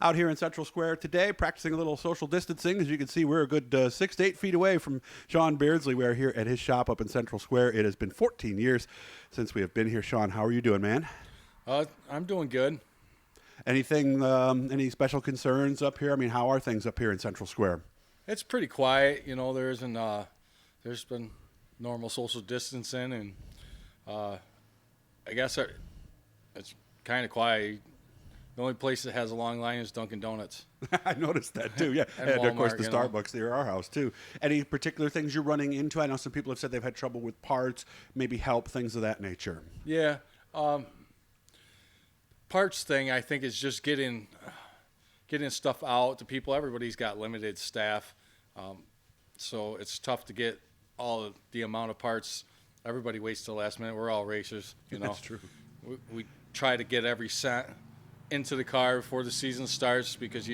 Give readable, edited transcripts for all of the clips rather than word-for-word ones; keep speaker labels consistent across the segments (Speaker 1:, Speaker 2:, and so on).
Speaker 1: Out here in Central Square today, practicing a little social distancing. As you can see, we're a good 6 to 8 feet away from Sean Beardsley. We are here at his shop up in Central Square. It has been 14 years since we have been here. Sean, how are you doing, man?
Speaker 2: I'm doing good.
Speaker 1: Anything, any special concerns up here? I mean, how are things up here in Central Square?
Speaker 2: It's pretty quiet. There's been normal social distancing, and I guess it's kind of quiet. The only place that has a long line is Dunkin' Donuts.
Speaker 1: I noticed that too, yeah.
Speaker 2: And
Speaker 1: And of course,
Speaker 2: Walmart,
Speaker 1: the Starbucks near our house too. Any particular things you're running into? I know some people have said they've had trouble with parts, maybe help, things of that nature.
Speaker 2: Yeah. Parts thing, I think, is just getting stuff out to people. Everybody's got limited staff, so it's tough to get all of the amount of parts. Everybody waits till the last minute. We're all racers,
Speaker 1: That's true.
Speaker 2: We try to get every cent into the car before the season starts because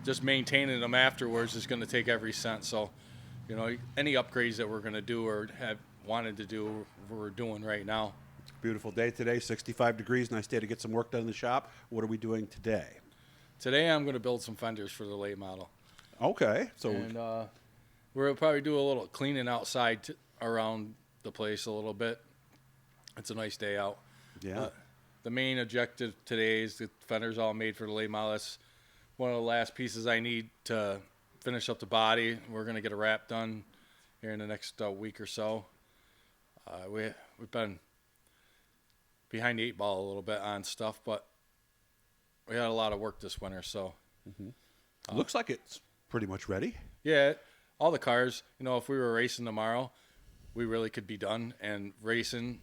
Speaker 2: just maintaining them afterwards is going to take every cent. So, any upgrades that we're going to do or have wanted to do, we're doing right now.
Speaker 1: Beautiful day today, 65 degrees, nice day to get some work done in the shop. What are we doing today?
Speaker 2: Today I'm going to build some fenders for the late model.
Speaker 1: Okay, so
Speaker 2: And we'll probably do a little cleaning outside around the place a little bit. It's a nice day out.
Speaker 1: yeah,
Speaker 2: The main objective today is the fenders all made for the late model. That's one of the last pieces I need to finish up the body. We're going to get a wrap done here in the next week or so. We've been behind the eight ball a little bit on stuff, but we had a lot of work this winter, so
Speaker 1: looks like it's pretty much ready.
Speaker 2: yeah, all the cars, if we were racing tomorrow, we really could be done and racing.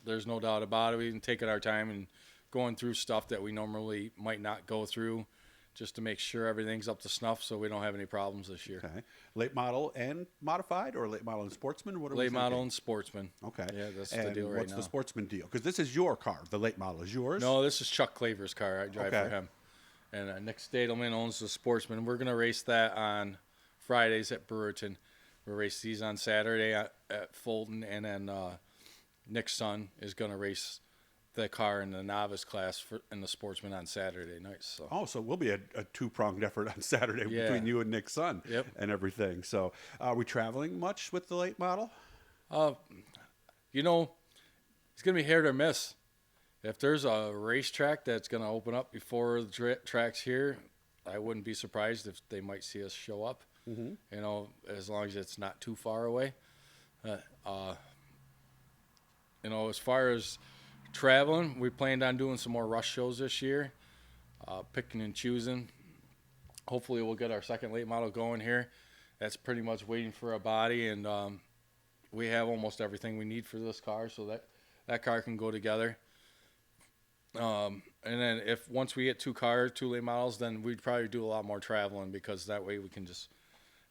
Speaker 2: There's no doubt about it. We've been taking our time and going through stuff that we normally might not go through just to make sure everything's up to snuff so we don't have any problems this year.
Speaker 1: Okay, late model and modified, or late model and sportsman? What are
Speaker 2: Late
Speaker 1: we
Speaker 2: model
Speaker 1: thinking?
Speaker 2: and sportsman.
Speaker 1: Okay,
Speaker 2: Yeah, that's
Speaker 1: and
Speaker 2: the deal right
Speaker 1: what's
Speaker 2: now.
Speaker 1: the sportsman deal? Because this is your car. The late model is yours.
Speaker 2: No, this is Chuck Claver's car. I drive
Speaker 1: Okay.
Speaker 2: for him. And Nick Stadelman owns the Sportsman. We're going to race that on Fridays at Brewerton. We'll race these on Saturday at Fulton. And then Nick's son is going to race the car in the novice class in the Sportsman on Saturday nights.
Speaker 1: So we'll be a two-pronged effort on Saturday
Speaker 2: Yeah.
Speaker 1: between you and Nick's son.
Speaker 2: Yep.
Speaker 1: And everything. So are we traveling much with the late model?
Speaker 2: It's going to be hit or miss. If there's a racetrack that's going to open up before the tracks here, I wouldn't be surprised if they might see us show up. As long as it's not too far away. As far as traveling, we planned on doing some more rush shows this year, picking and choosing. Hopefully we'll get our second late model going here. That's pretty much waiting for a body, and we have almost everything we need for this car, so that car can go together. And then once we get two late models, then we'd probably do a lot more traveling because that way we can just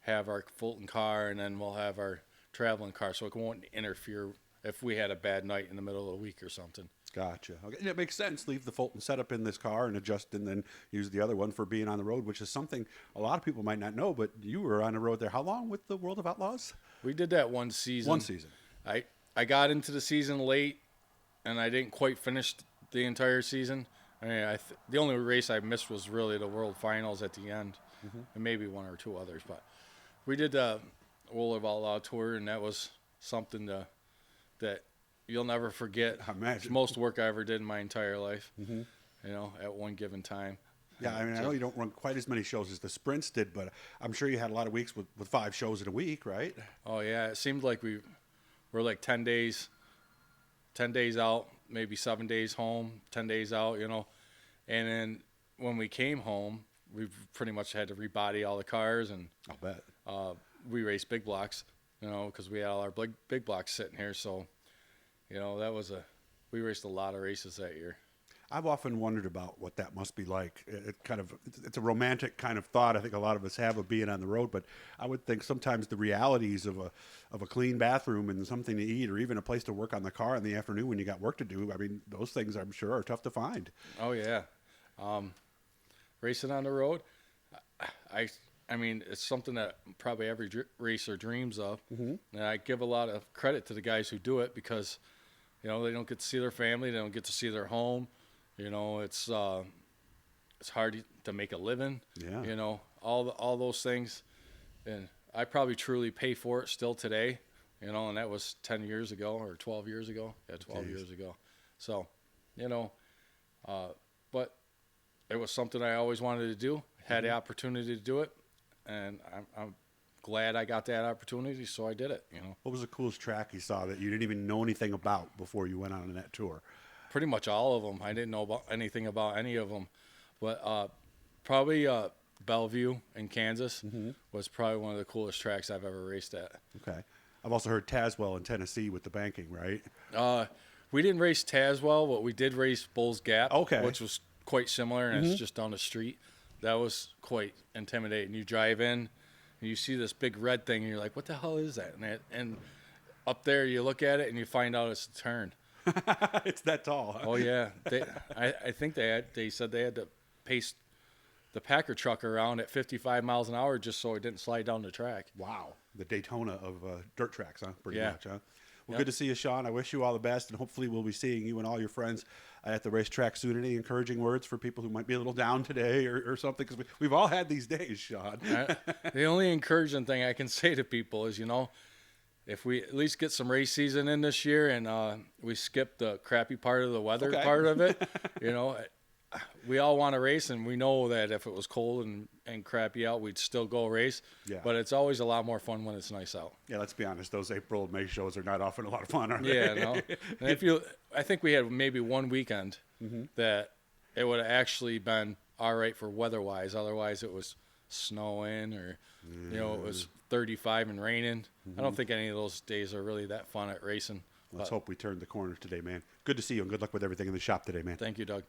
Speaker 2: have our Fulton car and then we'll have our traveling car, so it won't interfere if we had a bad night in the middle of the week or something.
Speaker 1: Gotcha. Okay. It makes sense. Leave the Fulton setup in this car and adjust, and then use the other one for being on the road, which is something a lot of people might not know. But you were on the road there. How long with the World of Outlaws?
Speaker 2: We did that one season.
Speaker 1: One season.
Speaker 2: I got into the season late, and I didn't quite finish the entire season. I mean, the only race I missed was really the World Finals at the end, and maybe one or two others. But we did the World of Outlaw tour, and that was something that you'll never forget.
Speaker 1: I imagine.
Speaker 2: It's the most work I ever did in my entire life, at one given time.
Speaker 1: Yeah, I mean, I know you don't run quite as many shows as the sprints did, but I'm sure you had a lot of weeks with 5 shows in a week, right?
Speaker 2: Oh, yeah. It seemed like we were like 10 days out, maybe 7 days home, 10 days out, And then when we came home, we pretty much had to rebody all the cars, and
Speaker 1: I'll bet.
Speaker 2: we raced big blocks, because we had all our big blocks sitting here. So, we raced a lot of races that year.
Speaker 1: I've often wondered about what that must be like. It's a romantic kind of thought I think a lot of us have of being on the road, but I would think sometimes the realities of a clean bathroom and something to eat, or even a place to work on the car in the afternoon when you got work to do, I mean, those things I'm sure are tough to find.
Speaker 2: Oh, yeah. Racing on the road, I mean, it's something that probably every racer dreams of. And I give a lot of credit to the guys who do it because, they don't get to see their family. They don't get to see their home. It's it's hard to make a living.
Speaker 1: Yeah.
Speaker 2: You know, all those things, and I probably truly pay for it still today. You know, and that was 10 years ago or 12 years ago. Yeah, 12 years ago. So, you know, but it was something I always wanted to do. Had the opportunity to do it, and I'm glad I got that opportunity, so I did it. You know,
Speaker 1: What was the coolest track you saw that you didn't even know anything about before you went on that tour?
Speaker 2: pretty much all of them. I didn't know about anything about any of them, but probably Bellevue in Kansas was probably one of the coolest tracks I've ever raced at.
Speaker 1: Okay. I've also heard Tazewell in Tennessee with the banking, right?
Speaker 2: We didn't race Tazewell, but we did race Bulls Gap,
Speaker 1: Okay.
Speaker 2: which was quite similar, and it's just down the street. That was quite intimidating. You drive in, and you see this big red thing, and you're like, what the hell is that? And up there, you look at it, and you find out it's a turn.
Speaker 1: It's that tall. Huh?
Speaker 2: Oh, yeah. I think they said they had to pace the Packer truck around at 55 miles an hour just so it didn't slide down the track.
Speaker 1: Wow. The Daytona of dirt tracks, huh? Pretty
Speaker 2: Yeah.
Speaker 1: much, huh? Well, good to see you, Sean. I wish you all the best, and hopefully we'll be seeing you and all your friends at the racetrack soon. Any encouraging words for people who might be a little down today or something? Because we've all had these days, Sean.
Speaker 2: The only encouraging thing I can say to people is, you know, if we at least get some race season in this year and we skip the crappy part of the weather part of it, you know, we all want to race, and we know that if it was cold and crappy out, we'd still go race.
Speaker 1: Yeah.
Speaker 2: But it's always a lot more fun when it's nice out.
Speaker 1: Yeah, let's be honest. Those April, May shows are not often a lot of fun, are they?
Speaker 2: Yeah, no. And I think we had maybe one weekend that it would have actually been all right for weather-wise. Otherwise, it was snowing or, you know, it was 35 and raining. I don't think any of those days are really that fun at racing.
Speaker 1: Let's hope we turn the corner today, man. Good to see you, and good luck with everything in the shop today, man.
Speaker 2: Thank you, Doug.